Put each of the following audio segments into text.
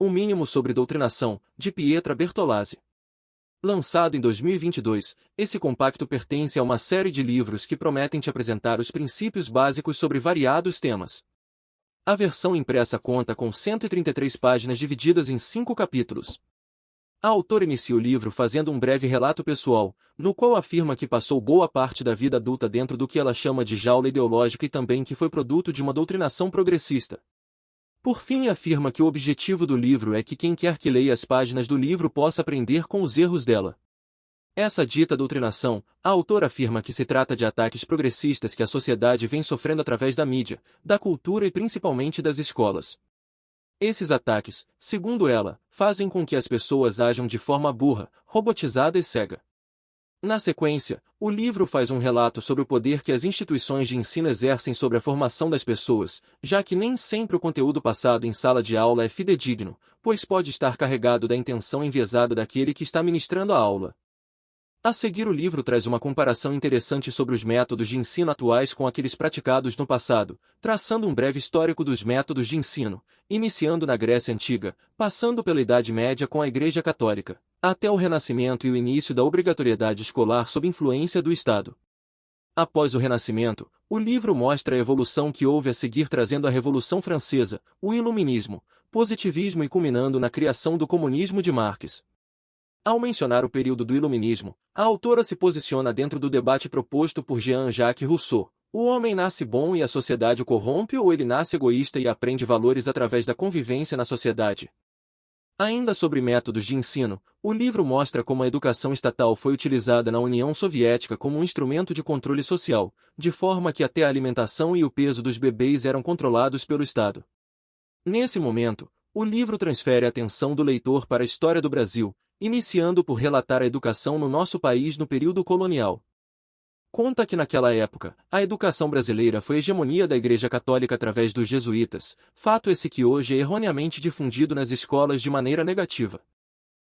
O Mínimo sobre Doutrinação, de Pietra Bertolazzi. Lançado em 2022, esse compacto pertence a uma série de livros que prometem te apresentar os princípios básicos sobre variados temas. A versão impressa conta com 133 páginas divididas em 5 capítulos. A autora inicia o livro fazendo um breve relato pessoal, no qual afirma que passou boa parte da vida adulta dentro do que ela chama de jaula ideológica e também que foi produto de uma doutrinação progressista. Por fim, afirma que o objetivo do livro é que quem quer que leia as páginas do livro possa aprender com os erros dela. Essa dita doutrinação, a autora afirma que se trata de ataques progressistas que a sociedade vem sofrendo através da mídia, da cultura e principalmente das escolas. Esses ataques, segundo ela, fazem com que as pessoas ajam de forma burra, robotizada e cega. Na sequência, o livro faz um relato sobre o poder que as instituições de ensino exercem sobre a formação das pessoas, já que nem sempre o conteúdo passado em sala de aula é fidedigno, pois pode estar carregado da intenção enviesada daquele que está ministrando a aula. A seguir, o livro traz uma comparação interessante sobre os métodos de ensino atuais com aqueles praticados no passado, traçando um breve histórico dos métodos de ensino, iniciando na Grécia Antiga, passando pela Idade Média com a Igreja Católica, até o Renascimento e o início da obrigatoriedade escolar sob influência do Estado. Após o Renascimento, o livro mostra a evolução que houve a seguir, trazendo a Revolução Francesa, o Iluminismo, positivismo e culminando na criação do comunismo de Marx. Ao mencionar o período do Iluminismo, a autora se posiciona dentro do debate proposto por Jean-Jacques Rousseau: o homem nasce bom e a sociedade o corrompe, ou ele nasce egoísta e aprende valores através da convivência na sociedade? Ainda sobre métodos de ensino, o livro mostra como a educação estatal foi utilizada na União Soviética como um instrumento de controle social, de forma que até a alimentação e o peso dos bebês eram controlados pelo Estado. Nesse momento, o livro transfere a atenção do leitor para a história do Brasil, iniciando por relatar a educação no nosso país no período colonial. Conta que naquela época, a educação brasileira foi hegemonia da Igreja Católica através dos jesuítas, fato esse que hoje é erroneamente difundido nas escolas de maneira negativa.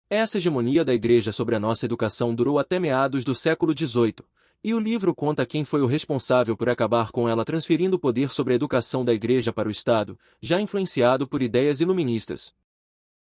Essa hegemonia da Igreja sobre a nossa educação durou até meados do século XVIII, e o livro conta quem foi o responsável por acabar com ela, transferindo o poder sobre a educação da Igreja para o Estado, já influenciado por ideias iluministas.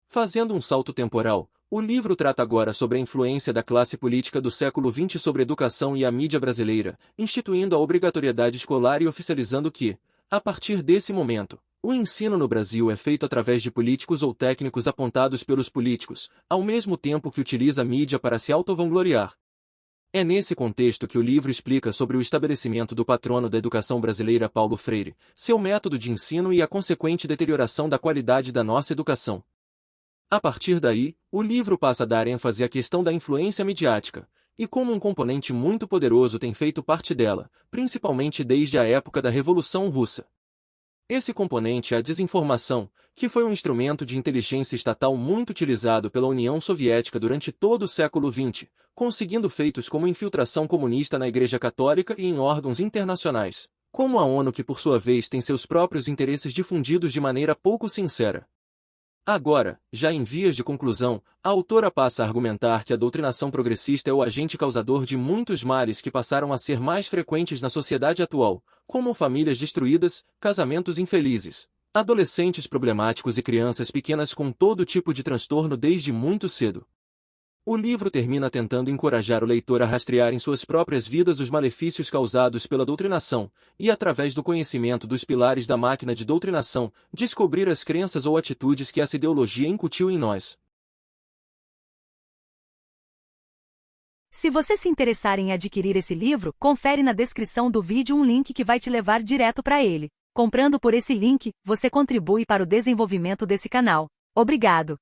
Fazendo um salto temporal, o livro trata agora sobre a influência da classe política do século XX sobre a educação e a mídia brasileira, instituindo a obrigatoriedade escolar e oficializando que, a partir desse momento, o ensino no Brasil é feito através de políticos ou técnicos apontados pelos políticos, ao mesmo tempo que utiliza a mídia para se auto-vangloriar. É nesse contexto que o livro explica sobre o estabelecimento do patrono da educação brasileira, Paulo Freire, seu método de ensino e a consequente deterioração da qualidade da nossa educação. A partir daí, o livro passa a dar ênfase à questão da influência midiática, e como um componente muito poderoso tem feito parte dela, principalmente desde a época da Revolução Russa. Esse componente é a desinformação, que foi um instrumento de inteligência estatal muito utilizado pela União Soviética durante todo o século XX, conseguindo feitos como infiltração comunista na Igreja Católica e em órgãos internacionais, como a ONU, que por sua vez tem seus próprios interesses difundidos de maneira pouco sincera. Agora, já em vias de conclusão, a autora passa a argumentar que a doutrinação progressista é o agente causador de muitos males que passaram a ser mais frequentes na sociedade atual, como famílias destruídas, casamentos infelizes, adolescentes problemáticos e crianças pequenas com todo tipo de transtorno desde muito cedo. O livro termina tentando encorajar o leitor a rastrear em suas próprias vidas os malefícios causados pela doutrinação, e através do conhecimento dos pilares da máquina de doutrinação, descobrir as crenças ou atitudes que essa ideologia incutiu em nós. Se você se interessar em adquirir esse livro, confere na descrição do vídeo um link que vai te levar direto para ele. Comprando por esse link, você contribui para o desenvolvimento desse canal. Obrigado!